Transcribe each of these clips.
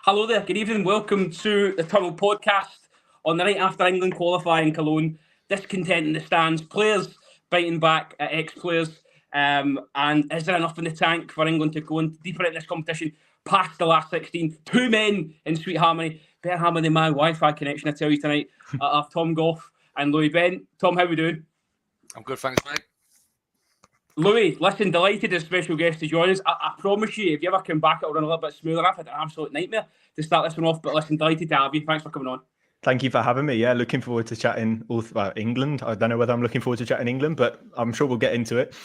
Hello there, good evening. Welcome to the Tunnel podcast on the night after England qualify in Cologne. Discontent in the stands, players biting back at ex-players. And is there enough in the tank for England to go in deeper in this competition past the last 16? Two men in sweet harmony. Better harmony than my Wi-Fi connection, I tell you tonight. Of Tom Goffe and Louis Ben. Tom, how are we doing? I'm good, thanks, mate. Louis, listen, delighted as special guest to join us. I promise you, if you ever come back, it'll run a little bit smoother. I've had an absolute nightmare to start this one off, but listen, delighted to have you. Thanks for coming on. Thank you for having me. Yeah, looking forward to chatting all about England. I don't know whether I'm looking forward to chatting England, but I'm sure we'll get into it.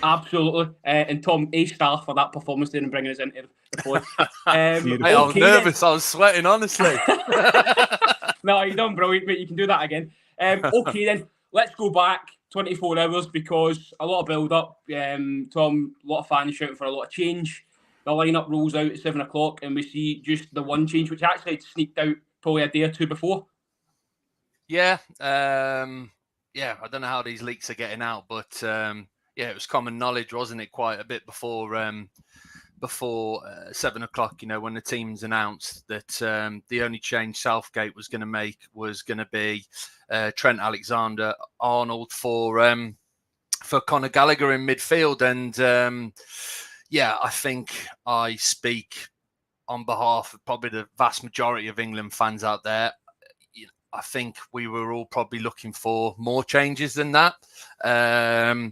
Absolutely. And Tom, A-star for that performance there and bringing us into the pod. Hey, I was nervous. I was sweating, honestly. No, you've done brilliant, mate. You can do that again. Okay, then, let's go back 24 hours because a lot of build-up. Tom, a lot of fans shouting for a lot of change. The lineup rolls out at 7 o'clock and we see just the one change, which actually had sneaked out probably a day or two before. Yeah. I don't know how these leaks are getting out, but it was common knowledge, wasn't it, quite a bit before 7 o'clock, when the team's announced that the only change Southgate was going to make was going to be Trent Alexander-Arnold for Conor Gallagher in midfield. And I think I speak on behalf of probably the vast majority of England fans out there. I think we were all probably looking for more changes than that. As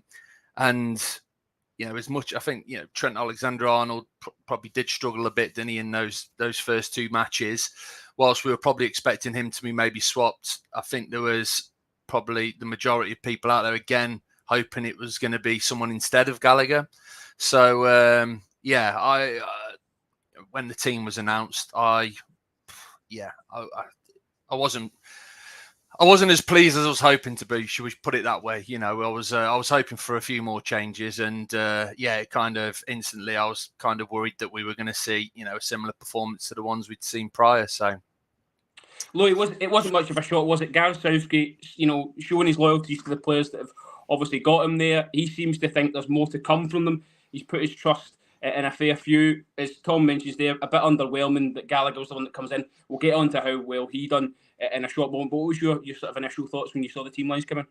much, I think, Trent Alexander-Arnold probably did struggle a bit, didn't he, in those first two matches. Whilst we were probably expecting him to be maybe swapped, I think there was probably the majority of people out there, again, hoping it was going to be someone instead of Gallagher. So, when the team was announced, I wasn't as pleased as I was hoping to be. Should we put it that way? I was hoping for a few more changes, and it kind of instantly I was kind of worried that we were going to see a similar performance to the ones we'd seen prior. So, Louis, it wasn't much of a shot, was it? Gareth Southgate, showing his loyalties to the players that have obviously got him there. He seems to think there's more to come from them. He's put his trust in a fair few. As Tom mentions there, a bit underwhelming that Gallagher's the one that comes in. We'll get on to how well he done in a short moment. But what was your sort of initial thoughts when you saw the team lines come in?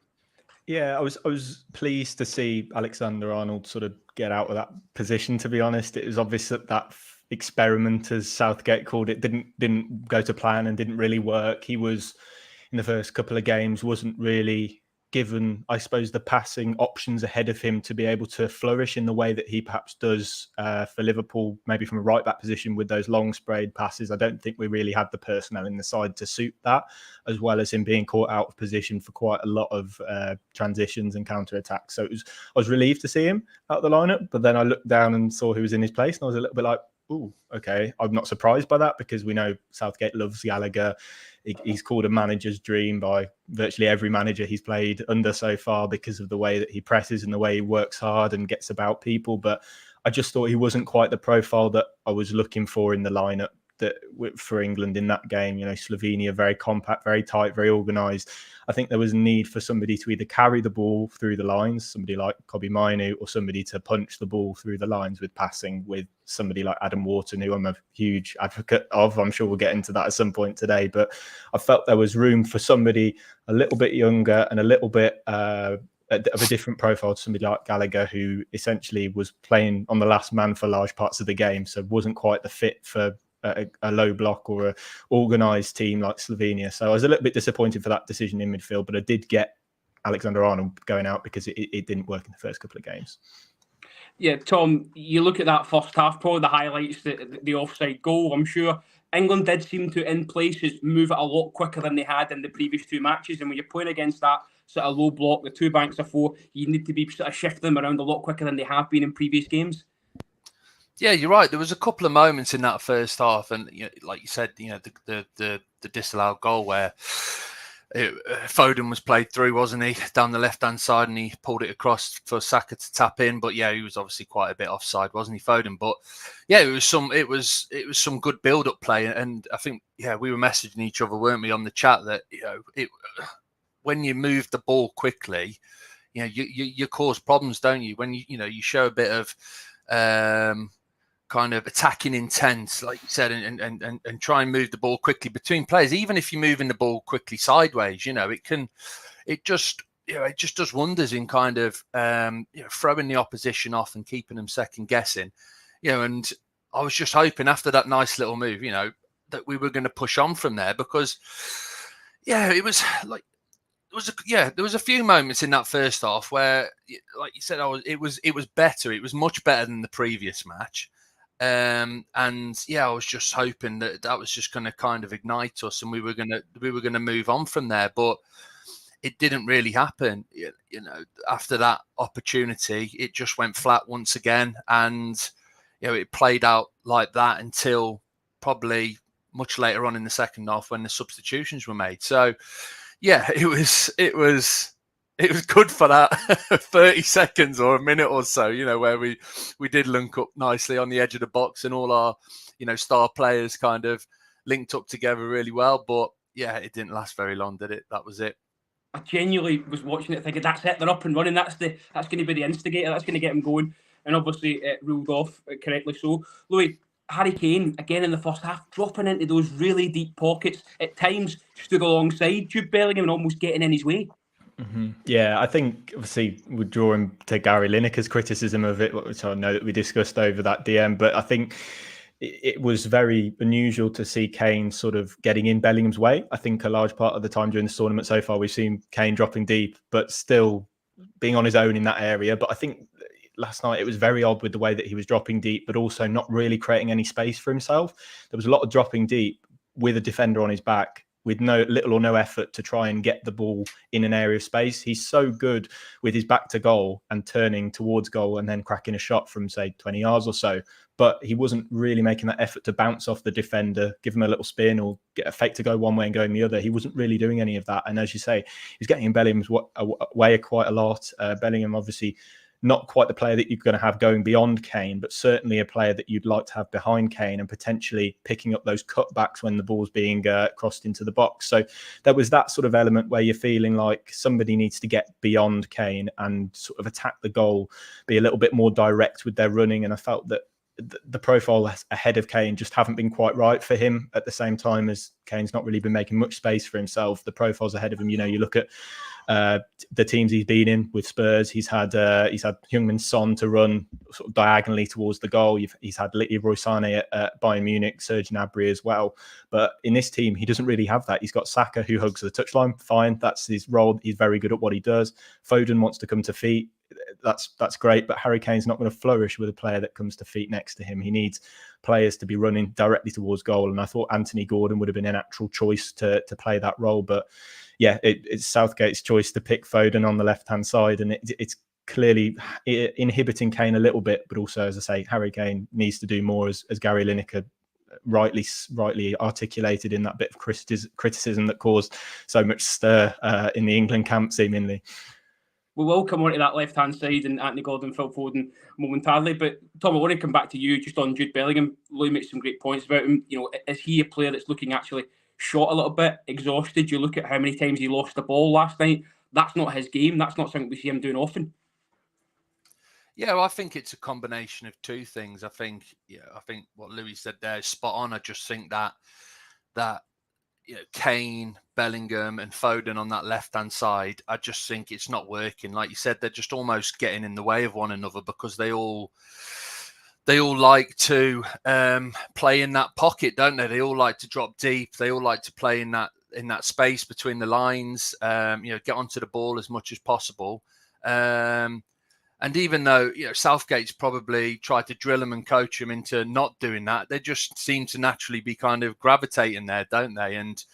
Yeah, I was pleased to see Alexander-Arnold sort of get out of that position, to be honest. It was obvious that experiment, as Southgate called it, didn't go to plan and didn't really work. He was, in the first couple of games, wasn't really given, I suppose, the passing options ahead of him to be able to flourish in the way that he perhaps does for Liverpool, maybe from a right-back position with those long sprayed passes. I don't think we really had the personnel in the side to suit that, as well as him being caught out of position for quite a lot of transitions and counter-attacks. So I was relieved to see him out of the lineup, but then I looked down and saw who was in his place, and I was a little bit like, ooh, okay. I'm not surprised by that because we know Southgate loves Gallagher. He's called a manager's dream by virtually every manager he's played under so far because of the way that he presses and the way he works hard and gets about people. But I just thought he wasn't quite the profile that I was looking for in the lineup for England in that game. Slovenia, very compact, very tight, very organised. I think there was a need for somebody to either carry the ball through the lines, somebody like Kobbie Mainoo, or somebody to punch the ball through the lines with passing, with somebody like Adam Wharton, who I'm a huge advocate of. I'm sure we'll get into that at some point today, but I felt there was room for somebody a little bit younger and a little bit of a different profile to somebody like Gallagher, who essentially was playing on the last man for large parts of the game, so wasn't quite the fit for a low block or a organised team like Slovenia. So I was a little bit disappointed for that decision in midfield, but I did get Alexander-Arnold going out because it didn't work in the first couple of games. Yeah, Tom, you look at that first half, probably the highlights, the offside goal. I'm sure England did seem to, in places, move it a lot quicker than they had in the previous two matches. And when you're playing against that sort of low block, the two banks of four, you need to be sort of shifting them around a lot quicker than they have been in previous games. Yeah, you're right. There was a couple of moments in that first half, and like you said, the disallowed goal where Foden was played through, wasn't he, down the left-hand side, and he pulled it across for Saka to tap in. But yeah, he was obviously quite a bit offside, wasn't he, Foden? But yeah, it was some good build-up play, and I think we were messaging each other, weren't we, on the chat that when you move the ball quickly, you cause problems, don't you? When you show a bit of kind of attacking intent, like you said, and try and move the ball quickly between players. Even if you're moving the ball quickly sideways, it just does wonders in kind of throwing the opposition off and keeping them second guessing. And I was just hoping after that nice little move, that we were going to push on from there, because it was like. There was a few moments in that first half where, like you said, it was better. It was much better than the previous match, and I was just hoping that was just going to kind of ignite us, and we were going to move on from there. But it didn't really happen. After that opportunity, it just went flat once again, and it played out like that until probably much later on in the second half when the substitutions were made. So. Yeah, it was good for that 30 seconds or a minute or so, where we did link up nicely on the edge of the box, and all our, star players kind of linked up together really well. But yeah, it didn't last very long, did it? That was it. I genuinely was watching it thinking, that's it, they're up and running. That's going to be the instigator. That's going to get them going. And obviously it ruled off correctly so. Louis, Harry Kane, again in the first half, dropping into those really deep pockets, at times stood alongside Jude Bellingham and almost getting in his way. Mm-hmm. Yeah, I think obviously we're drawing to Gary Lineker's criticism of it, which I know that we discussed over that DM, but I think it was very unusual to see Kane sort of getting in Bellingham's way. I think a large part of the time during this tournament so far, we've seen Kane dropping deep, but still being on his own in that area. But I think last night it was very odd with the way that he was dropping deep, but also not really creating any space for himself. There was a lot of dropping deep with a defender on his back, with little or no effort to try and get the ball in an area of space. He's so good with his back to goal and turning towards goal and then cracking a shot from, say, 20 yards or so. But he wasn't really making that effort to bounce off the defender, give him a little spin or get a fake to go one way and going the other. He wasn't really doing any of that. And as you say, he's getting in Bellingham's way quite a lot. Bellingham, obviously, not quite the player that you're going to have going beyond Kane, but certainly a player that you'd like to have behind Kane and potentially picking up those cutbacks when the ball's being crossed into the box. So there was that sort of element where you're feeling like somebody needs to get beyond Kane and sort of attack the goal, be a little bit more direct with their running. And I felt that the profile ahead of Kane just haven't been quite right for him. At the same time as Kane's not really been making much space for himself, the profiles ahead of him, you look at the teams he's been in with Spurs. He's had Heung-min Son to run sort of diagonally towards the goal. He's had Leroy Sané at Bayern Munich, Serge Gnabry as well. But in this team, he doesn't really have that. He's got Saka who hugs the touchline. Fine, that's his role. He's very good at what he does. Foden wants to come to feet. That's great, but Harry Kane's not going to flourish with a player that comes to feet next to him. He needs players to be running directly towards goal, and I thought Anthony Gordon would have been a natural choice to play that role. But yeah, it's Southgate's choice to pick Foden on the left-hand side, and it's clearly inhibiting Kane a little bit. But also, as I say, Harry Kane needs to do more, as Gary Lineker rightly articulated in that bit of criticism that caused so much stir in the England camp, seemingly. We will come on to that left-hand side and Anthony Gordon, Phil Foden momentarily. But Tom, I want to come back to you just on Jude Bellingham. Louis makes some great points about him. Is he a player that's looking actually shot a little bit, exhausted? You look at how many times he lost the ball last night. That's not his game. That's not something we see him doing often. Yeah, well, I think it's a combination of two things. I think what Louis said there is spot on. I just think that Kane, Bellingham and Foden on that left-hand side, I just think it's not working. Like you said, they're just almost getting in the way of one another because they all like to play in that pocket, don't they? They all like to drop deep. They all like to play in that space between the lines, get onto the ball as much as possible. And even though Southgate's probably tried to drill them and coach them into not doing that, they just seem to naturally be kind of gravitating there, don't they? And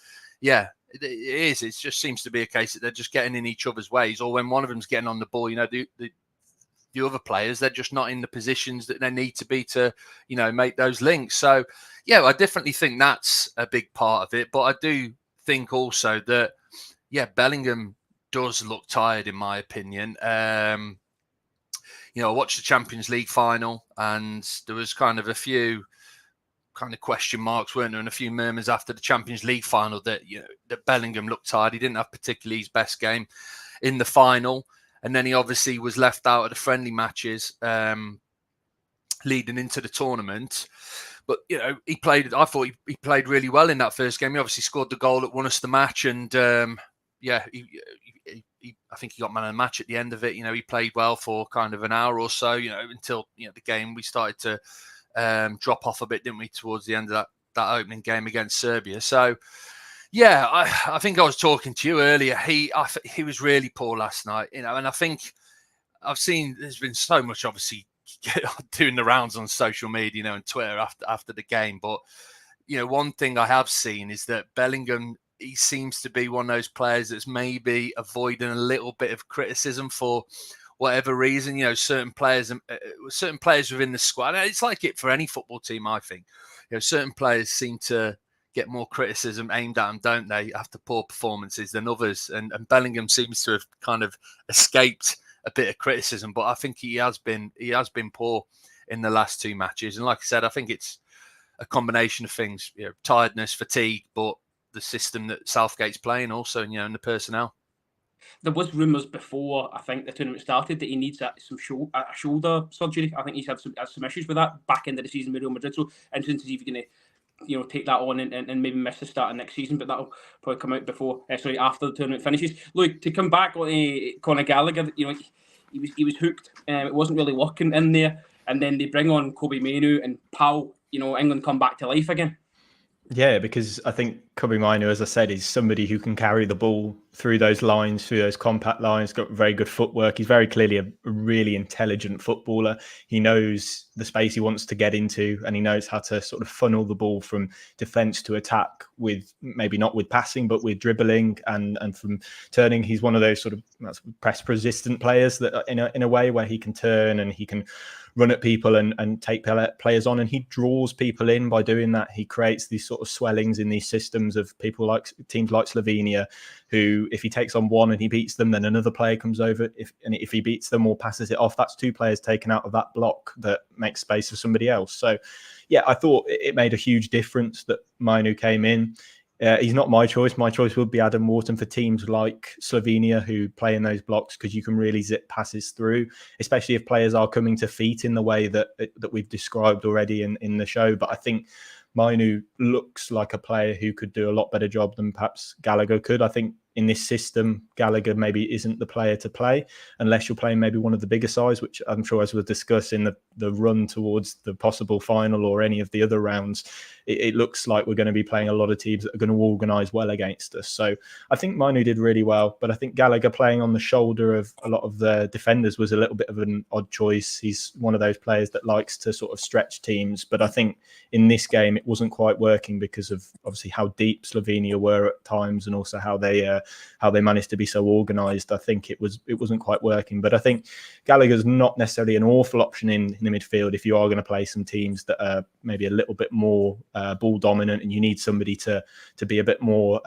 yeah, it is. It just seems to be a case that they're just getting in each other's ways, or when one of them's getting on the ball, the other players, they're just not in the positions that they need to be to, make those links. So yeah, I definitely think that's a big part of it. But I do think also that, Bellingham does look tired, in my opinion. I watched the Champions League final and there was kind of a few kind of question marks, weren't there? And a few murmurs after the Champions League final that, that Bellingham looked tired. He didn't have particularly his best game in the final. And then he obviously was left out of the friendly matches leading into the tournament. But, you know, I thought he played really well in that first game. He obviously scored the goal that won us the match. And, I think he got man of the match at the end of it. You know, he played well for kind of an hour or so, you know, until, you know, the game, we started to drop off a bit, didn't we, towards the end of that opening game against Serbia. So, yeah, I think I was talking to you earlier. He was really poor last night, you know, and I think I've seen there's been so much, obviously, doing the rounds on social media, you know, and Twitter after the game. But, you know, one thing I have seen is that Bellingham, he seems to be one of those players that's maybe avoiding a little bit of criticism for whatever reason. You know, certain players within the squad. It's like it for any football team, I think. You know, certain players seem to get more criticism aimed at them, don't they, after poor performances than others. And Bellingham seems to have kind of escaped a bit of criticism, but I think he has been poor in the last two matches. And like I said, I think it's a combination of things, you know, tiredness, fatigue, but the system that Southgate's playing also, you know, and the personnel. There was rumours before, I think, the tournament started that he needs some shoulder surgery. I think he's had some issues with that back end of the season with Real Madrid. So interesting to see if he's going to, you know, take that on and maybe miss the start of next season, but that'll probably come out after the tournament finishes. Look, to come back on Conor Gallagher, you know, he was hooked. It wasn't really working in there, and then they bring on Kobbie Mainoo and Powell. You know, England come back to life again. Yeah, because I think Kobbie Mainoo, as I said, is somebody who can carry the ball through those lines, through those compact lines, got very good footwork. He's very clearly a really intelligent footballer. He knows the space he wants to get into, and he knows how to sort of funnel the ball from defence to attack with maybe not with passing, but with dribbling and from turning. He's one of those sort of press resistant players that in a way where he can turn and he can run at people and take players on, and he draws people in by doing that. He creates these sort of swellings in these systems of people like teams like Slovenia, who if he takes on one and he beats them, then another player comes over. If he beats them or passes it off, that's two players taken out of that block that makes space for somebody else. So, yeah, I thought it made a huge difference that Mainoo came in. He's not my choice. My choice would be Adam Wharton for teams like Slovenia who play in those blocks, because you can really zip passes through, especially if players are coming to feet in the way that we've described already in the show. But I think Mainoo looks like a player who could do a lot better job than perhaps Gallagher could. I think in this system, Gallagher maybe isn't the player to play unless you're playing maybe one of the bigger sides, which I'm sure, as we'll discuss in the run towards the possible final or any of the other rounds, it looks like we're going to be playing a lot of teams that are going to organise well against us. So I think Mainoo did really well, but I think Gallagher playing on the shoulder of a lot of the defenders was a little bit of an odd choice. He's one of those players that likes to sort of stretch teams, but I think in this game it wasn't quite working because of obviously how deep Slovenia were at times, and also how they managed to be so organised. I think it wasn't quite working. But I think Gallagher's not necessarily an awful option in the midfield if you are going to play some teams that are maybe a little bit more ball dominant, and you need somebody to be a bit more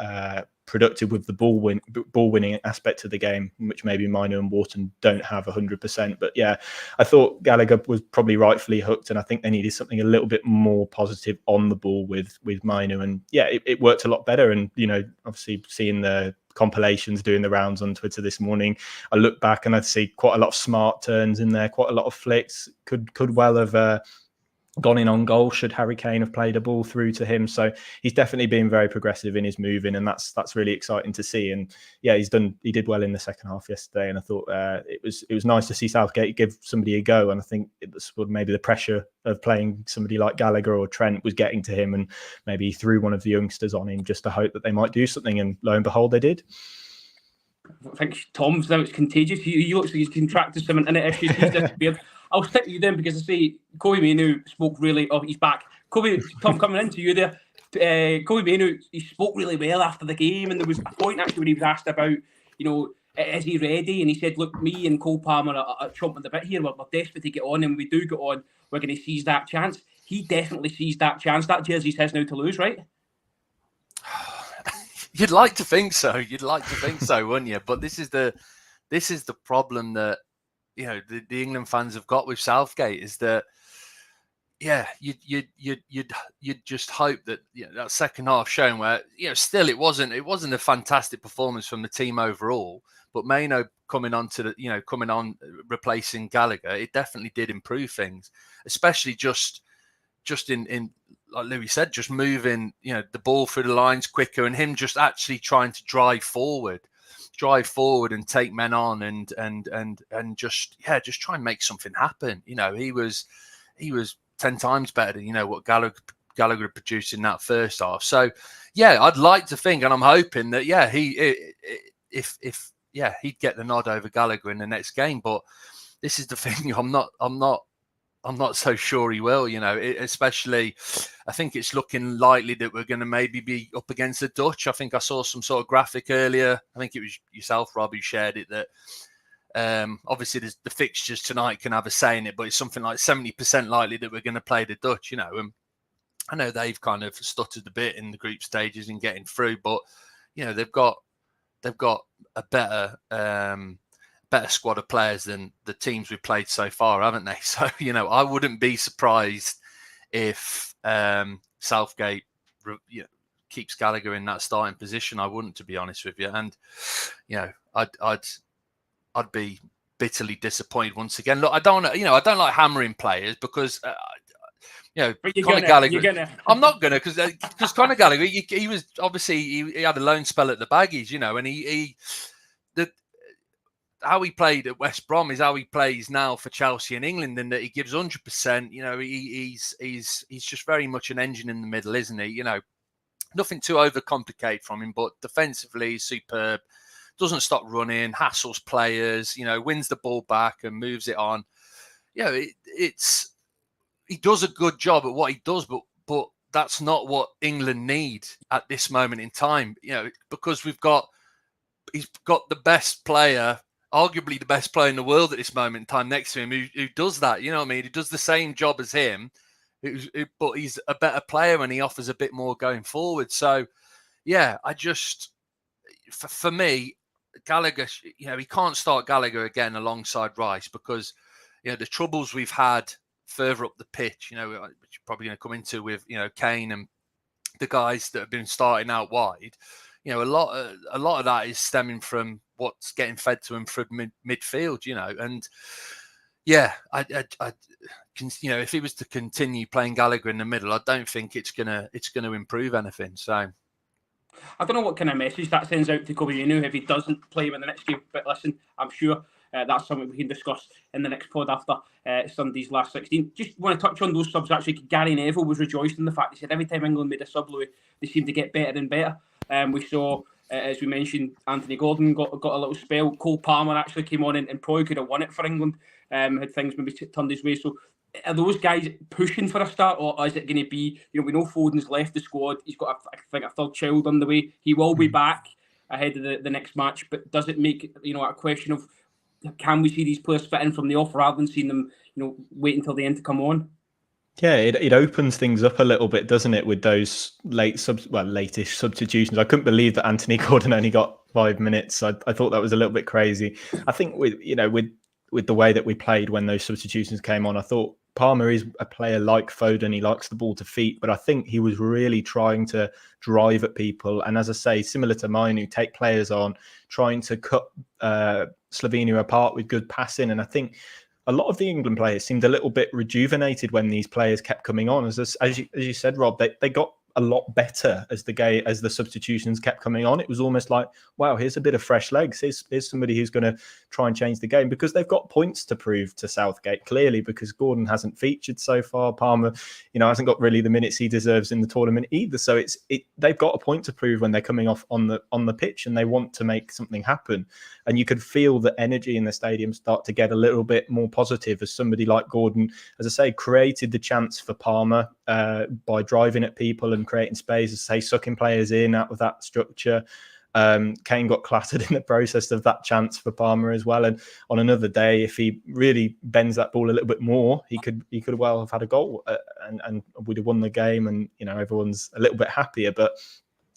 productive with the ball winning aspect of the game, which maybe Mainoo and Wharton don't have 100%. But yeah, I thought Gallagher was probably rightfully hooked, and I think they needed something a little bit more positive on the ball with Mainoo, and yeah, it worked a lot better. And you know, obviously seeing the compilations doing the rounds on Twitter this morning, I look back and I see quite a lot of smart turns in there, quite a lot of flicks. Could well have gone in on goal should Harry Kane have played a ball through to him. So he's definitely been very progressive in his moving, and that's really exciting to see. And yeah, he did well in the second half yesterday, and I thought it was nice to see Southgate give somebody a go. And I think it was maybe the pressure of playing somebody like Gallagher or Trent was getting to him, and maybe he threw one of the youngsters on him just to hope that they might do something, and lo and behold, they did. I think Tom's now, it's contagious. He looks like he's contracted some internet issues. He's disappeared. I'll stick with you then, because I say Kobbie Mainoo spoke really. Oh, he's back. Tom, coming into you there. Kobbie Mainoo, he spoke really well after the game, and there was a point actually when he was asked about, you know, is he ready? And he said, "Look, me and Cole Palmer are chomping the bit here. We're desperate to get on, and when we do get on, we're going to seize that chance." He definitely seized that chance. That jersey's his now to lose, right? You'd like to think so. Wouldn't you? But this is the problem that, you know, the England fans have got with Southgate, is that yeah, you'd just hope that that second half showing where still it wasn't a fantastic performance from the team overall, but Maino coming on replacing Gallagher, it definitely did improve things, especially just in like Louis said, just moving the ball through the lines quicker, and him just actually trying to drive forward and take men on and just try and make something happen. He was 10 times better than what Gallagher produced in that first half. So I'd like to think, and I'm hoping that he'd get the nod over Gallagher in the next game. But this is the thing, I'm not so sure he will. Especially I think it's looking likely that we're going to maybe be up against the Dutch. I think I saw some sort of graphic earlier. I think it was yourself, Rob, who shared it, that obviously the fixtures tonight can have a say in it, but it's something like 70% likely that we're going to play the Dutch. And I know they've kind of stuttered a bit in the group stages in getting through, but they've got a better squad of players than the teams we've played so far, haven't they? So I wouldn't be surprised if Southgate keeps Gallagher in that starting position. I wouldn't, to be honest with you. And I'd be bitterly disappointed once again. Look, I don't like hammering players because Conor Gallagher. I'm not gonna because Conor Gallagher he was obviously he had a loan spell at the Baggies, and how he played at West Brom is how he plays now for Chelsea and England, and that he gives 100%. He's just very much an engine in the middle, isn't he? Nothing too overcomplicate from him, but defensively he's superb. Doesn't stop running, hassles players, wins the ball back and moves it on. He does a good job at what he does, but that's not what England need at this moment in time. Because he's got the best player, arguably the best player in the world at this moment in time next to him, who does that. You know what I mean? He does the same job as him, but he's a better player and he offers a bit more going forward. So, for me, Gallagher, he can't start Gallagher again alongside Rice because, the troubles we've had further up the pitch, which you're probably going to come into with, Kane and the guys that have been starting out wide. A lot of that is stemming from what's getting fed to him from midfield, and I can, if he was to continue playing Gallagher in the middle, I don't think it's gonna improve anything. So. I don't know what kind of message that sends out to Kobe Inu if he doesn't play him in the next game. But listen, I'm sure that's something we can discuss in the next pod after Sunday's last 16. Just want to touch on those subs. Actually, Gary Neville was rejoiced in the fact he said every time England made a sub, Louis, they seemed to get better and better. We saw, as we mentioned, Anthony Gordon got a little spell. Cole Palmer actually came on and probably could have won it for England had things maybe turned his way. So are those guys pushing for a start, or is it going to be, we know Foden's left the squad. He's got, I think, a third child on the way. He will be back ahead of the next match. But does it make, a question of, can we see these players fit in from the off rather than seeing them, wait until the end to come on? Yeah, it opens things up a little bit, doesn't it, with those late-ish substitutions. I couldn't believe that Anthony Gordon only got 5 minutes. I thought that was a little bit crazy. I think with the way that we played when those substitutions came on, I thought Palmer is a player like Foden. He likes the ball to feet, but I think he was really trying to drive at people. And as I say, similar to Mainu, take players on, trying to cut Slovenia apart with good passing. And I think a lot of the England players seemed a little bit rejuvenated when these players kept coming on. As you said, Rob, they got a lot better as the substitutions kept coming on. It was almost like, wow, here's a bit of fresh legs. Here's somebody who's going to try and change the game, because they've got points to prove to Southgate, clearly, because Gordon hasn't featured so far. Palmer, hasn't got really the minutes he deserves in the tournament either. So they've got a point to prove when they're coming off on the pitch, and they want to make something happen. And you could feel the energy in the stadium start to get a little bit more positive as somebody like Gordon, as I say, created the chance for Palmer by driving at people and creating space, as I say, sucking players in out of that structure. Kane got clattered in the process of that chance for Palmer as well. And on another day, if he really bends that ball a little bit more, he could well have had a goal and we'd have won the game. And everyone's a little bit happier. But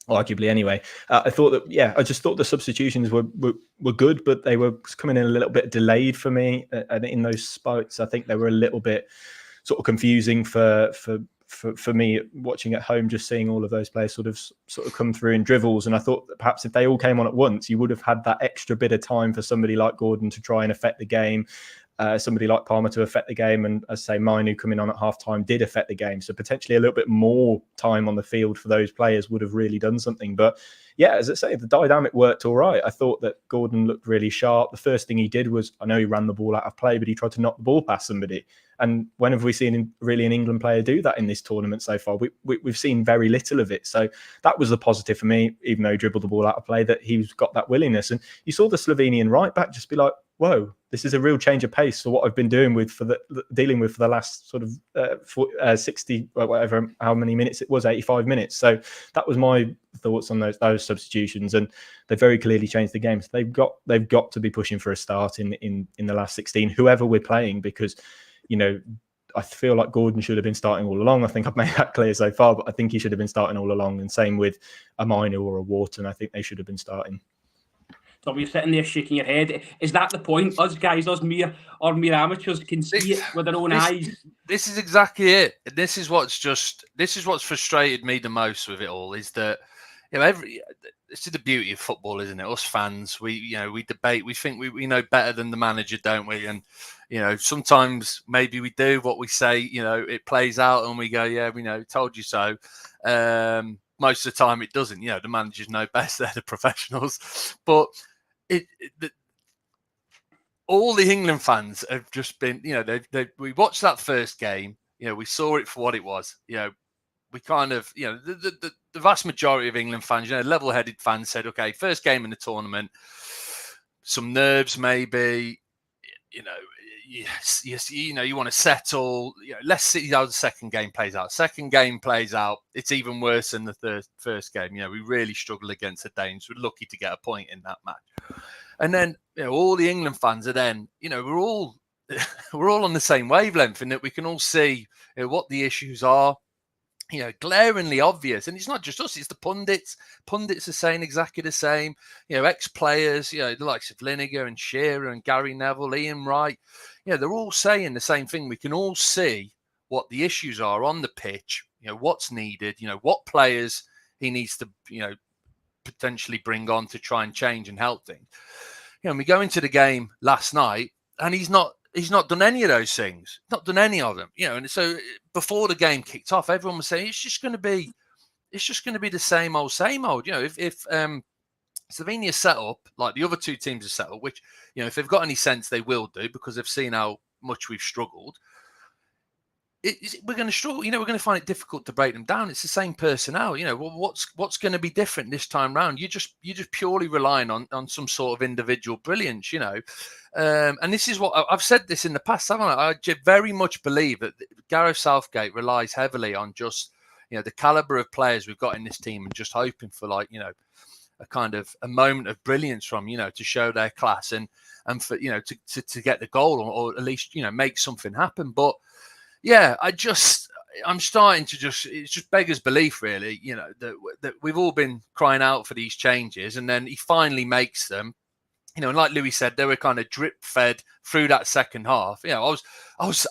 arguably anyway, I thought that I just thought the substitutions were good, but they were coming in a little bit delayed for me. And in those spots, I think they were a little bit sort of confusing for me watching at home, just seeing all of those players sort of come through in dribbles. And I thought that perhaps if they all came on at once, you would have had that extra bit of time for somebody like Gordon to try and affect the game. Somebody like Palmer to affect the game, and as I say, Mainu coming on at half-time did affect the game. So potentially a little bit more time on the field for those players would have really done something. But yeah, as I say, the dynamic worked all right. I thought that Gordon looked really sharp. The first thing he did was, I know he ran the ball out of play, but he tried to knock the ball past somebody. And when have we seen really an England player do that in this tournament so far? We've seen very little of it. So that was the positive for me, even though he dribbled the ball out of play, that he's got that willingness. And you saw the Slovenian right back just be like, whoa, this is a real change of pace for what I've been dealing with for the last sort of 60, or whatever, how many minutes it was, 85 minutes. So that was my thoughts on those substitutions, and they very clearly changed the game. So they've got to be pushing for a start in the last 16, whoever we're playing, because I feel like Gordon should have been starting all along. I think I've made that clear so far, but I think he should have been starting all along. And same with a Mainu or a Wharton. I think they should have been starting. So you're sitting there shaking your head. Is that the point? Us guys, us mere amateurs can see it with their own eyes. This is exactly it. This is what's frustrated me the most with it all, is that this is the beauty of football, isn't it? Us fans, we debate, we think we know better than the manager, don't we? And sometimes maybe we do what we say, it plays out and we go, yeah, we know, told you so. Most of the time it doesn't. The managers know best, they're the professionals. But all the England fans have just been, we watched that first game, we saw it for what it was. We kind of, the vast majority of England fans, level-headed fans said, okay, first game in the tournament, some nerves maybe, yes, you want to settle. Let's see how the second game plays out. Second game plays out, it's even worse than the first game. We really struggled against the Danes. We're lucky to get a point in that match. And then, all the England fans are then, we're all on the same wavelength, in that we can all see what the issues are. Glaringly obvious. And it's not just us, it's the pundits. Pundits are saying exactly the same. Ex-players, the likes of Lineker and Shearer and Gary Neville, Ian Wright, they're all saying the same thing. We can all see what the issues are on the pitch, what's needed, what players he needs to, potentially bring on to try and change and help things. We go into the game last night and he's not done any of those things, not done any of them, and so before the game kicked off, everyone was saying it's just going to be the same old. If Slovenia set up like the other two teams are set up, which, if they've got any sense, they will do, because they've seen how much we've struggled. We're going to struggle, we're going to find it difficult to break them down. It's the same personnel, what's going to be different this time round? You're just purely relying on some sort of individual brilliance, and this is what I've said this in the past, haven't I? I very much believe that Gareth Southgate relies heavily on just, the caliber of players we've got in this team, and just hoping for a kind of a moment of brilliance from, to show their class and for, to get the goal, or at least, make something happen. But yeah, I'm starting to it's just beggars belief, really, that we've all been crying out for these changes, and then he finally makes them, and like Louis said, they were kind of drip fed through that second half. I was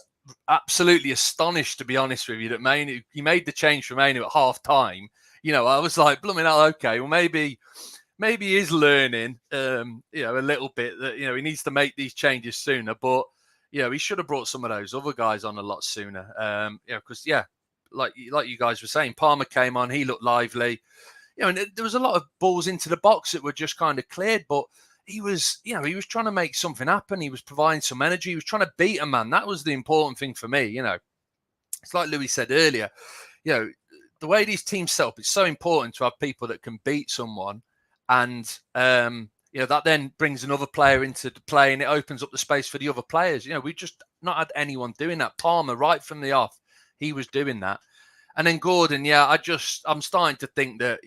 absolutely astonished, to be honest with you, that Mainu, he made the change for Mainu at half time. I was like, blooming hell, okay, well, maybe he is learning, a little bit that, he needs to make these changes sooner, but he should have brought some of those other guys on a lot sooner. Because like you guys were saying, Palmer came on, he looked lively. And there was a lot of balls into the box that were just kind of cleared, but he was trying to make something happen. He was providing some energy. He was trying to beat a man. That was the important thing for me. It's like Louis said earlier. The way these teams set up, it's so important to have people that can beat someone, and that then brings another player into the play, and it opens up the space for the other players. We've just not had anyone doing that. Palmer, right from the off, he was doing that. And then Gordon, I'm starting to think that,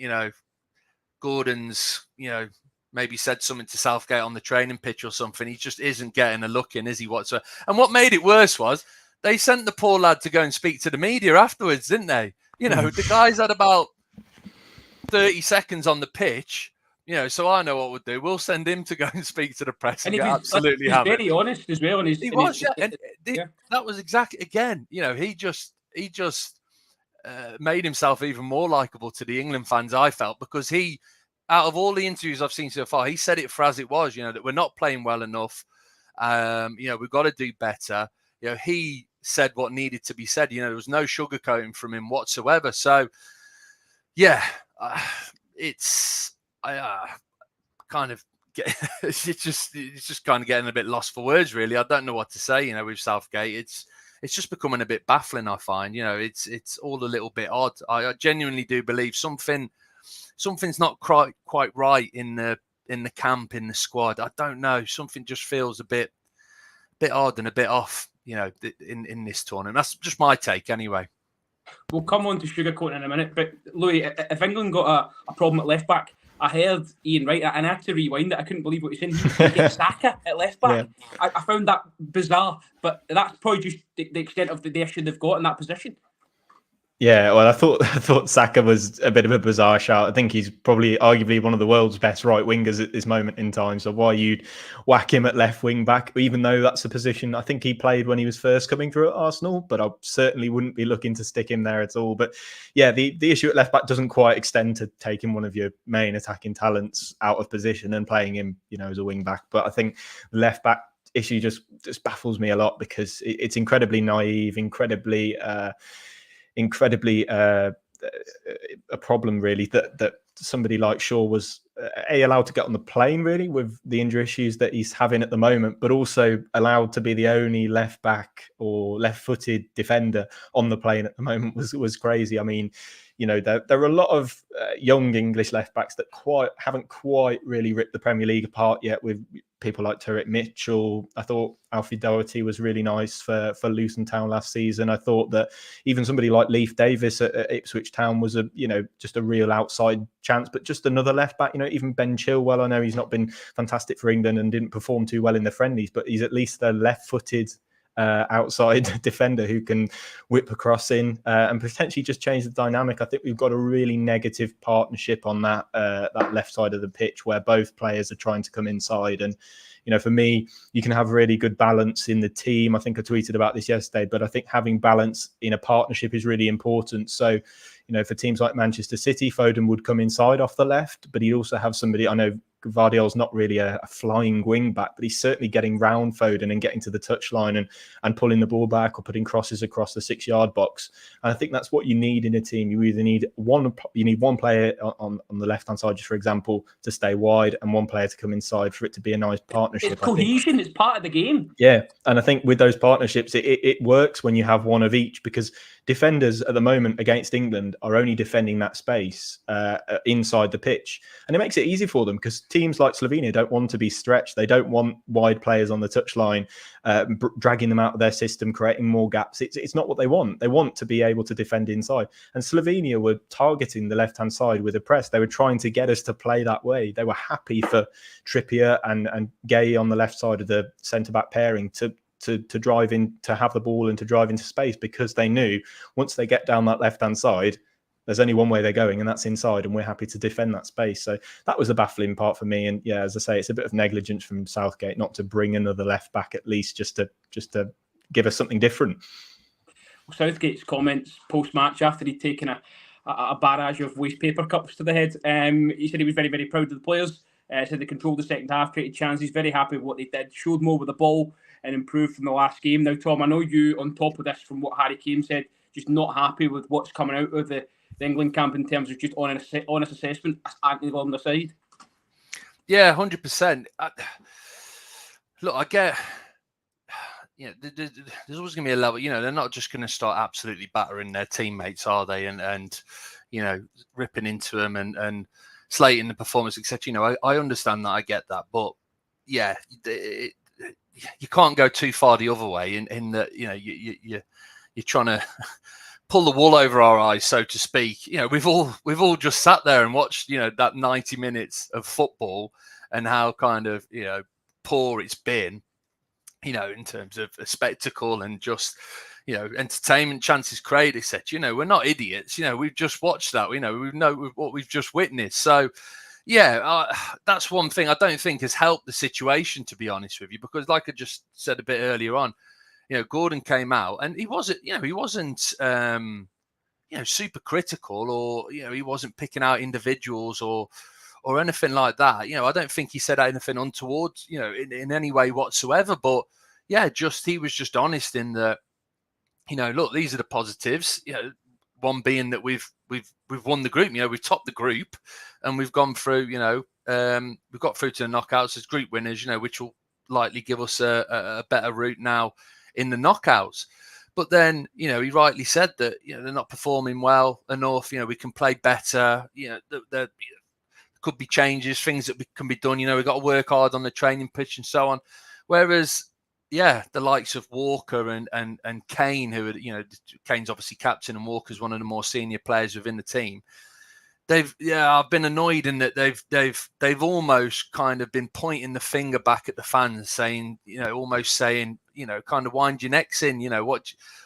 Gordon's, maybe said something to Southgate on the training pitch or something. He just isn't getting a look in, is he, whatsoever? And what made it worse was they sent the poor lad to go and speak to the media afterwards, didn't they? The guys had about 30 seconds on the pitch So I know what we'll do. We'll send him to go and speak to the press and And get absolutely hammered. He's very honest as well. He was, that was exactly, again, he just made himself even more likable to the England fans, I felt, because he, out of all the interviews I've seen so far, he said it for as it was, that we're not playing well enough. We've got to do better. He said what needed to be said. There was no sugarcoating from him whatsoever. So, it's kind of it's just kind of getting a bit lost for words, really. I don't know what to say. With Southgate, it's just becoming a bit baffling. I find, it's all a little bit odd. I genuinely do believe something's not quite right in the camp, in the squad. I don't know. Something just feels a bit odd and a bit off, in this tournament. That's just my take, anyway. We'll come on to sugarcoating in a minute, but Louis, if England got a problem at left back, I heard Ian write that, and I had to rewind it. I couldn't believe what he said. He get Saka at left back. Yeah. I found that bizarre, but that's probably just the extent of the issue they've got in that position. Yeah, well, I thought Saka was a bit of a bizarre shout. I think he's probably arguably one of the world's best right wingers at this moment in time. So why you'd whack him at left wing back, even though that's a position I think he played when he was first coming through at Arsenal, but I certainly wouldn't be looking to stick him there at all. But yeah, the issue at left back doesn't quite extend to taking one of your main attacking talents out of position and playing him, as a wing back. But I think the left back issue just baffles me a lot, because it's incredibly naive, incredibly a problem, really, that somebody like Shaw was allowed to get on the plane, really, with the injury issues that he's having at the moment, but also allowed to be the only left back or left-footed defender on the plane at the moment was crazy. I mean, there are a lot of young English left backs that haven't quite really ripped the Premier League apart yet, with people like Turek Mitchell. I thought Alfie Doherty was really nice for Luton Town last season. I thought that even somebody like Leif Davis at Ipswich Town was just a real outside chance, but just another left back. Even Ben Chilwell, I know he's not been fantastic for England and didn't perform too well in the friendlies, but he's at least a left-footed outside defender who can whip a cross in and potentially just change the dynamic. I think we've got a really negative partnership on that left side of the pitch, where both players are trying to come inside. And for me, you can have really good balance in the team. I think I tweeted about this yesterday, but I think having balance in a partnership is really important. So for teams like Manchester City, Foden would come inside off the left, but he'd also have somebody, I know Gvardiol's not really a flying wing back, but he's certainly getting round Foden and getting to the touchline and pulling the ball back or putting crosses across the 6-yard box. And I think that's what you need in a team. You either need one player on the left-hand side, just for example, to stay wide, and one player to come inside for it to be a nice partnership. It's cohesion. It's part of the game. Yeah, and I think with those partnerships, it works when you have one of each, because defenders at the moment against England are only defending that space inside the pitch. And it makes it easy for them, because teams like Slovenia don't want to be stretched. They don't want wide players on the touchline, dragging them out of their system, creating more gaps. It's not what they want. They want to be able to defend inside. And Slovenia were targeting the left-hand side with a press. They were trying to get us to play that way. They were happy for Trippier and Gay on the left side of the centre-back pairing to drive in, to have the ball and to drive into space, because they knew once they get down that left-hand side, there's only one way they're going, and that's inside, and we're happy to defend that space. So that was the baffling part for me. And yeah, as I say, it's a bit of negligence from Southgate not to bring another left back, at least just to give us something different. Southgate's comments post-match, after he'd taken a barrage of waste paper cups to the head, he said he was very, very proud of the players. Said they controlled the second half, created chances, very happy with what they did, showed more with the ball and improved from the last game. Now, Tom, I know you, on top of this, from what Harry Kane said, just not happy with what's coming out of the England camp in terms of just honest assessment, Anthony on the side. Yeah, 100%. Look, I get, there's always going to be a level, they're not just going to start absolutely battering their teammates, are they? And ripping into them and slating the performance, etc. I understand that, I get that. But yeah, you can't go too far the other way in that, you're trying to pull the wool over our eyes, so to speak. We've all just sat there and watched, that 90 minutes of football and how kind of, poor it's been, in terms of a spectacle and just, entertainment, chances created, etc. We're not idiots. We've just watched that. We know what we've just witnessed. So, Yeah, that's one thing I don't think has helped the situation, to be honest with you, because like I just said a bit earlier on, Gordon came out and he wasn't super critical, or he wasn't picking out individuals or anything like that. I don't think he said anything untoward, in any way whatsoever. But yeah, he was just honest in that. Look, these are the positives. One being that we've won the group. We've topped the group, and we've gone through. We've got through to the knockouts as group winners. Which will likely give us a better route now in the knockouts. But then, he rightly said that they're not performing well enough. We can play better. There could be changes, things that can be done. We've got to work hard on the training pitch and so on. Whereas, the likes of Walker and Kane, who are, Kane's obviously captain and Walker's one of the more senior players within the team. I've been annoyed in that they've almost kind of been pointing the finger back at the fans, saying, almost saying, kind of wind your necks in,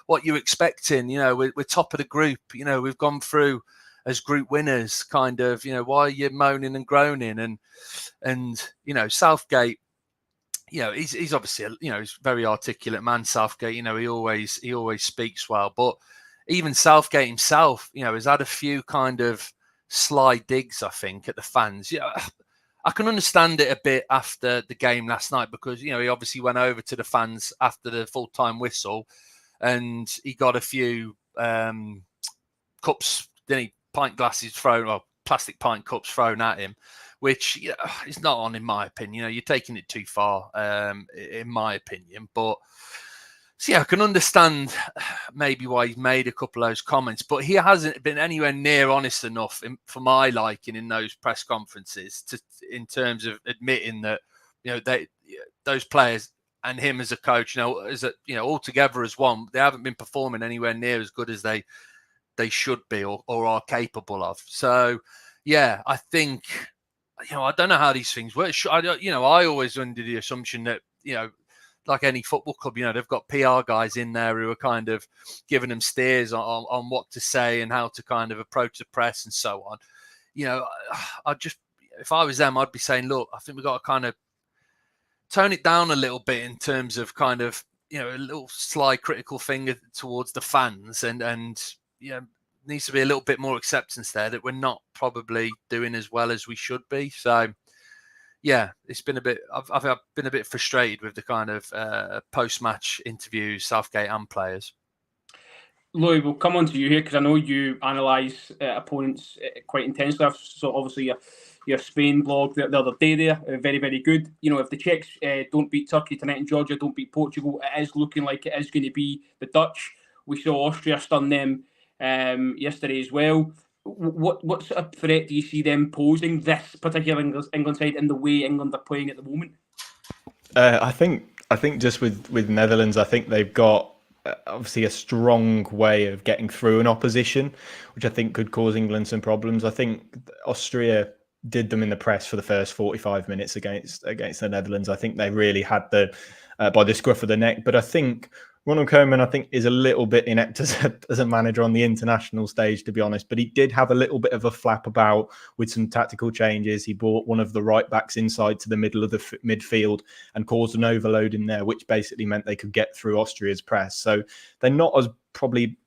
what you expecting, we're top of the group, we've gone through as group winners, kind of, why are you moaning and groaning? And Southgate, he's obviously he's a very articulate man, Southgate. He always speaks well, but even Southgate himself, has had a few kind of sly digs, I think, at the fans. I can understand it a bit after the game last night, because he obviously went over to the fans after the full-time whistle, and he got a few cups, then he pint glasses thrown, or plastic pint cups thrown at him, which is not on, in my opinion. You're taking it too far, in my opinion. But so I can understand maybe why he's made a couple of those comments, but he hasn't been anywhere near honest enough, for my liking, in those press conferences, in terms of admitting that those players and him as a coach, all together as one, they haven't been performing anywhere near as good as they should be or are capable of. So yeah, I think, I don't know how these things work. I always under the assumption that, like any football club, they've got PR guys in there who are kind of giving them steers on what to say and how to kind of approach the press and so on. If I was them, I'd be saying, look, I think we've got to kind of tone it down a little bit in terms of kind of, a little sly critical finger towards the fans, and needs to be a little bit more acceptance there that we're not probably doing as well as we should be. So yeah, it's been a bit. I've been a bit frustrated with the kind of post-match interviews, Southgate and players. Louis, we'll come on to you here, because I know you analyse opponents quite intensely. So obviously your Spain blog the other day there, very, very good. If the Czechs don't beat Turkey tonight and Georgia don't beat Portugal, it is looking like it is going to be the Dutch. We saw Austria stun them yesterday as well. What sort of threat do you see them posing, this particular England side, in the way England are playing at the moment? I think just with Netherlands, I think they've got obviously a strong way of getting through an opposition, which I think could cause England some problems. I think Austria did them in the press for the first 45 minutes against the Netherlands. I think they really had by the scruff of the neck. But I think Ronald Koeman, I think, is a little bit inept as a manager on the international stage, to be honest. But he did have a little bit of a flap about with some tactical changes. He brought one of the right backs inside to the middle of the midfield and caused an overload in there, which basically meant they could get through Austria's press. So they're not as probably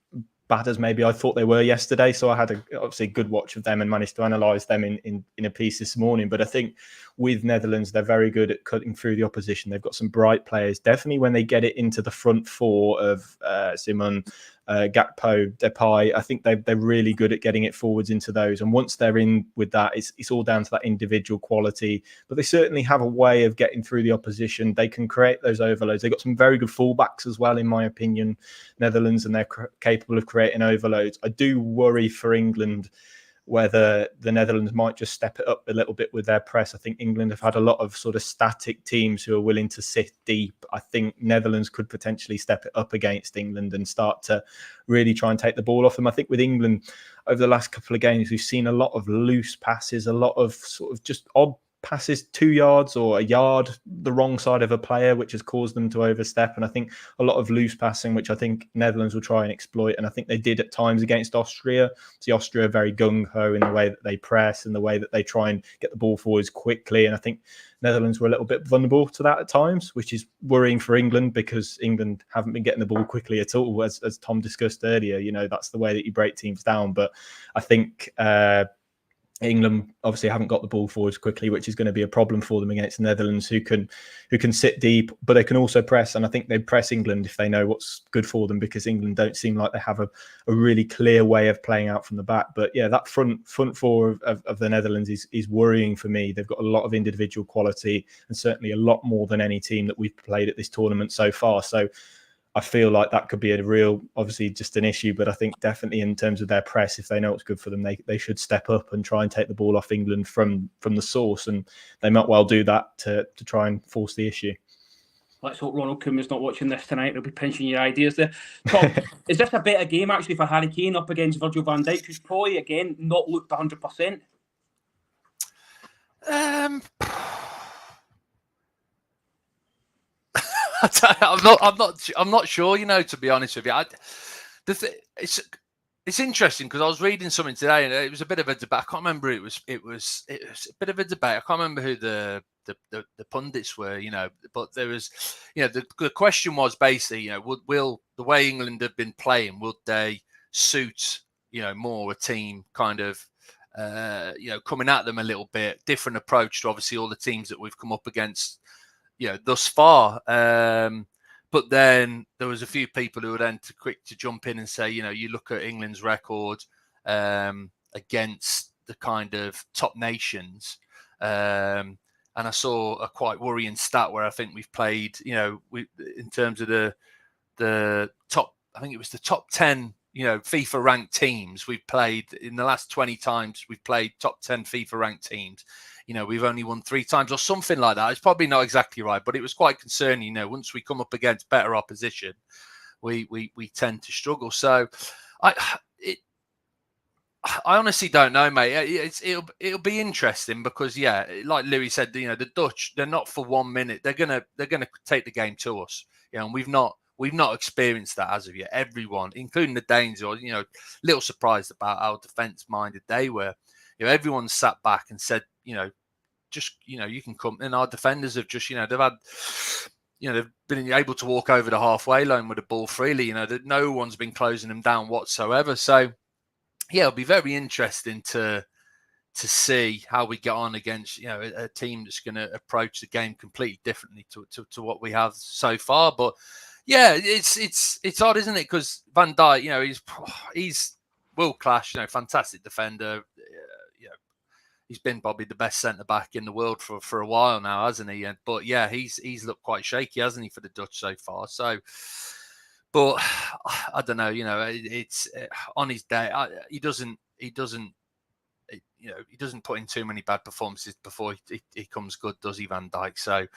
bad as maybe I thought they were yesterday. So I had obviously a good watch of them and managed to analyse them in a piece this morning. But I think with Netherlands, they're very good at cutting through the opposition. They've got some bright players. Definitely when they get it into the front four of Simon, Gakpo, Depay, I think they're really good at getting it forwards into those. And once they're in with that, it's all down to that individual quality. But they certainly have a way of getting through the opposition. They can create those overloads. They've got some very good fullbacks as well, in my opinion, Netherlands, and they're capable of creating overloads. I do worry for England whether the Netherlands might just step it up a little bit with their press. I think England have had a lot of sort of static teams who are willing to sit deep. I think Netherlands could potentially step it up against England and start to really try and take the ball off them. I think with England, over the last couple of games, we've seen a lot of loose passes, a lot of sort of just odd passes 2 yards or a yard the wrong side of a player, which has caused them to overstep. And I think a lot of loose passing, which I think Netherlands will try and exploit. And I think they did at times against Austria. See, Austria are very gung-ho in the way that they press and the way that they try and get the ball forwards quickly. And I think Netherlands were a little bit vulnerable to that at times, which is worrying for England, because England haven't been getting the ball quickly at all. As Tom discussed earlier, that's the way that you break teams down. But I think England obviously haven't got the ball forwards quickly, which is going to be a problem for them against the Netherlands, who can sit deep, but they can also press. And I think they press England if they know what's good for them, because England don't seem like they have a really clear way of playing out from the back. But yeah, that front four of the Netherlands is worrying for me. They've got a lot of individual quality, and certainly a lot more than any team that we've played at this tournament so far. So I feel like that could be a real, obviously just an issue, but I think definitely in terms of their press, if they know what's good for them, they should step up and try and take the ball off England from the source, and they might well do that to try and force the issue. Let's hope Ronald Koeman's not watching this tonight. He'll be pinching your ideas there. Tom, is this a better game actually for Harry Kane up against Virgil van Dijk, who's probably again not looked 100%? I'm not sure. To be honest with you, it's interesting because I was reading something today and it was a bit of a debate. I can't remember. It was a bit of a debate. I can't remember who the pundits were. But there was, the question was basically, will the way England have been playing, would they suit, more a team kind of, coming at them a little bit different approach to obviously all the teams that we've come up against, thus far. But then there was a few people who were then quick to jump in and say, you look at England's record against the kind of top nations. And I saw a quite worrying stat where I think we've played, in terms of the top, I think it was the top 10, FIFA ranked teams we've played in the last 20 times. We've played top 10 FIFA ranked teams. We've only won 3 times or something like that. It's probably not exactly right, but it was quite concerning. Once we come up against better opposition, we tend to struggle. So I honestly don't know, mate. It'll be interesting because, yeah, like Louis said, the Dutch, they're not for 1 minute. They're gonna take the game to us. And we've not experienced that as of yet. Everyone, including the Danes, or little surprised about how defense minded they were. Everyone sat back and said, just, you can come. And our defenders have just, they've had, they've been able to walk over the halfway line with the ball freely. That no one's been closing them down whatsoever. So, yeah, it'll be very interesting to see how we get on against, a team that's going to approach the game completely differently to what we have so far. But yeah, it's odd, isn't it? Because Van Dijk, he's world class, fantastic defender. He's been probably the best centre back in the world for a while now, hasn't he? But yeah, he's looked quite shaky, hasn't he, for the Dutch so far? So, but I don't know. It's on his day. He doesn't put in too many bad performances before he comes good, does he, Van Dijk? So,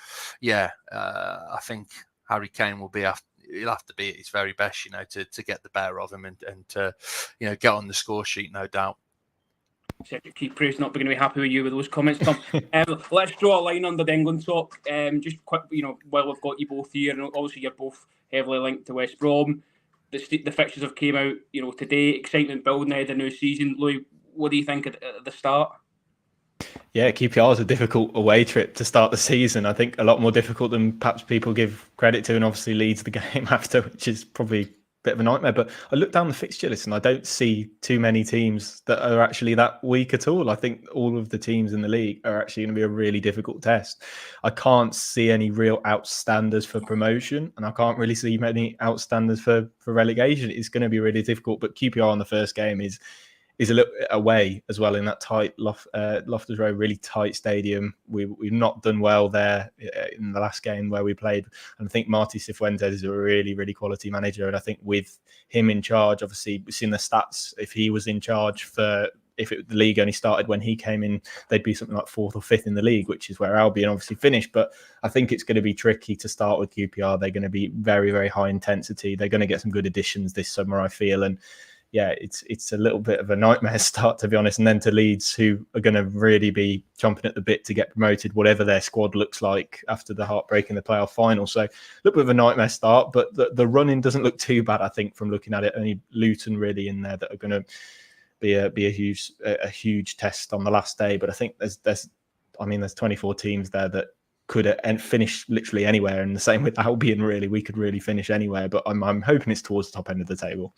yeah, I think Harry Kane will be he'll have to be at his very best, to get the better of him and to, get on the score sheet, no doubt. Keith Pray's not going to be happy with you with those comments, Tom. Let's draw a line under the England talk. Just quick, while we've got you both here, and obviously you're both heavily linked to West Brom. The fixtures have came out, today. Excitement building ahead of the new season. Louis, what do you think at the start? Yeah, QPR is a difficult away trip to start the season. I think a lot more difficult than perhaps people give credit to, and obviously leads the game after, which is probably bit of a nightmare. But I look down the fixture list and I don't see too many teams that are actually that weak at all. I think all of the teams in the league are actually going to be a really difficult test. I can't see any real outstanders for promotion, and I can't really see many outstanders for relegation. It's going to be really difficult. But QPR on the first game is a little away as well in that tight Loftus Road, really tight stadium. We've not done well there in the last game where we played. And I think Martí Cifuentes is a really, really quality manager. And I think with him in charge, obviously we've seen the stats. If he was in charge the league only started when he came in, they'd be something like 4th or 5th in the league, which is where Albion obviously finished. But I think it's going to be tricky to start with QPR. They're going to be very, very high intensity. They're going to get some good additions this summer, I feel. And yeah, it's a little bit of a nightmare start, to be honest. And then to Leeds, who are going to really be chomping at the bit to get promoted, whatever their squad looks like after the heartbreak in the playoff final. So a little bit of a nightmare start, but the running doesn't look too bad, I think, from looking at it. Only Luton really in there that are going to be a huge test on the last day. But I think there's 24 teams there that could finish literally anywhere, and the same with Albion. Really, we could really finish anywhere, but I'm hoping it's towards the top end of the table.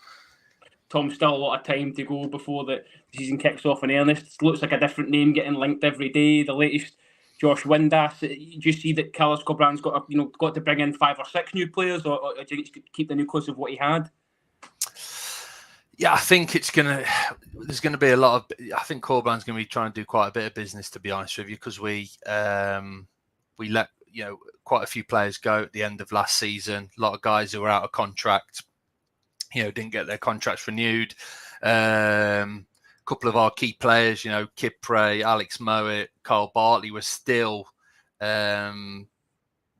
Tom, still a lot of time to go before the season kicks off in earnest. It looks like a different name getting linked every day. The latest, Josh Windass. Do you see that Carlos Corberan's got to bring in 5 or 6 new players, or do you think keep the nucleus of what he had? Yeah, I think there's going to be a lot of. I think Corberan's going to be trying to do quite a bit of business, to be honest with you, because we let quite a few players go at the end of last season. A lot of guys who were out of contract, didn't get their contracts renewed. A couple of our key players, Kipre, Alex Mowat, Carl Bartley, were still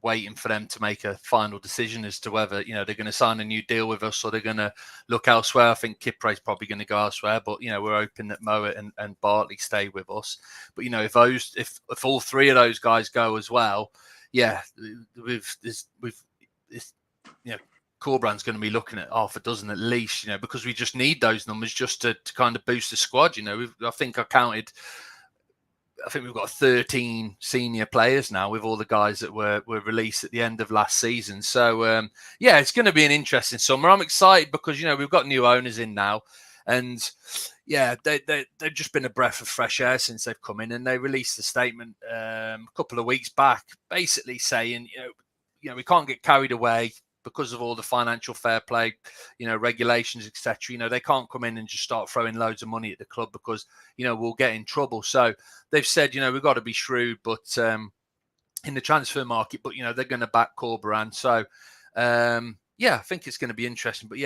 waiting for them to make a final decision as to whether they're going to sign a new deal with us or they're going to look elsewhere. I think Kipre's probably going to go elsewhere, but we're hoping that Mowat and Bartley stay with us. But if all 3 of those guys go as well, Corberan's going to be looking at half a dozen at least, because we just need those numbers just to kind of boost the squad. I think we've got 13 senior players now with all the guys that were released at the end of last season. So, it's going to be an interesting summer. I'm excited because, we've got new owners in now. And, they've just been a breath of fresh air since they've come in. And they released a statement a couple of weeks back basically saying, we can't get carried away because of all the financial fair play, regulations, etc. They can't come in and just start throwing loads of money at the club because, we'll get in trouble. So they've said, we've got to be shrewd, but in the transfer market, but, they're going to back Corberan. So, I think it's going to be interesting. But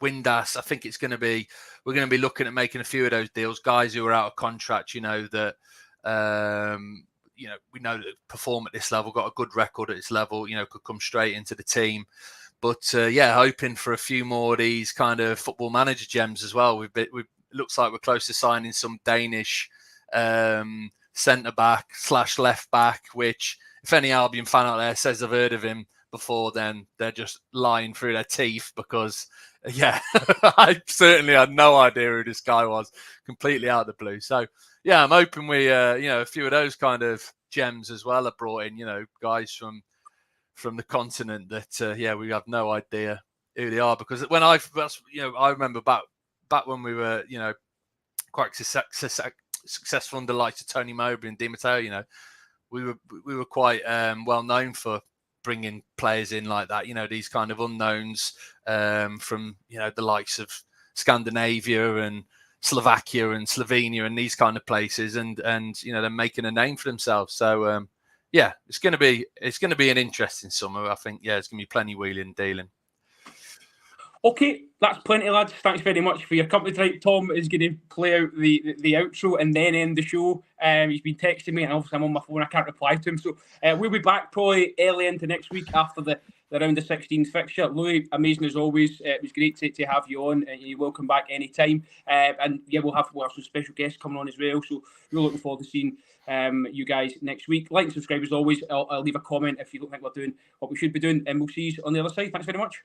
Windass, I think we're going to be looking at making a few of those deals, guys who are out of contract, that, we know that perform at this level, got a good record at this level, could come straight into the team. But hoping for a few more of these kind of football manager gems as well. It looks like we're close to signing some Danish centre back / left back, which if any Albion fan out there says they've heard of him before, then they're just lying through their teeth because I certainly had no idea who this guy was, completely out of the blue. So I'm hoping we a few of those kind of gems as well are brought in, guys from the continent that we have no idea who they are, because when I remember back when we were quite successful under the likes of Tony Mowbray and Di Matteo, we were quite well known for bringing players in like that, these kind of unknowns from the likes of Scandinavia and Slovakia and Slovenia and these kind of places, and they're making a name for themselves. So it's going to be an interesting summer. I think it's going to be plenty wheeling and dealing. Okay, that's plenty, lads. Thanks very much for your company tonight. Tom is going to play out the outro and then end the show. He's been texting me, and obviously I'm on my phone. I can't reply to him. So we'll be back probably early into next week after the round of 16 fixture. Louis, amazing as always. It was great to have you on. You're welcome back anytime. And we'll have some special guests coming on as well. So we're looking forward to seeing you guys next week. Like and subscribe as always. I'll leave a comment if you don't think we're doing what we should be doing, and we'll see you on the other side. Thanks very much.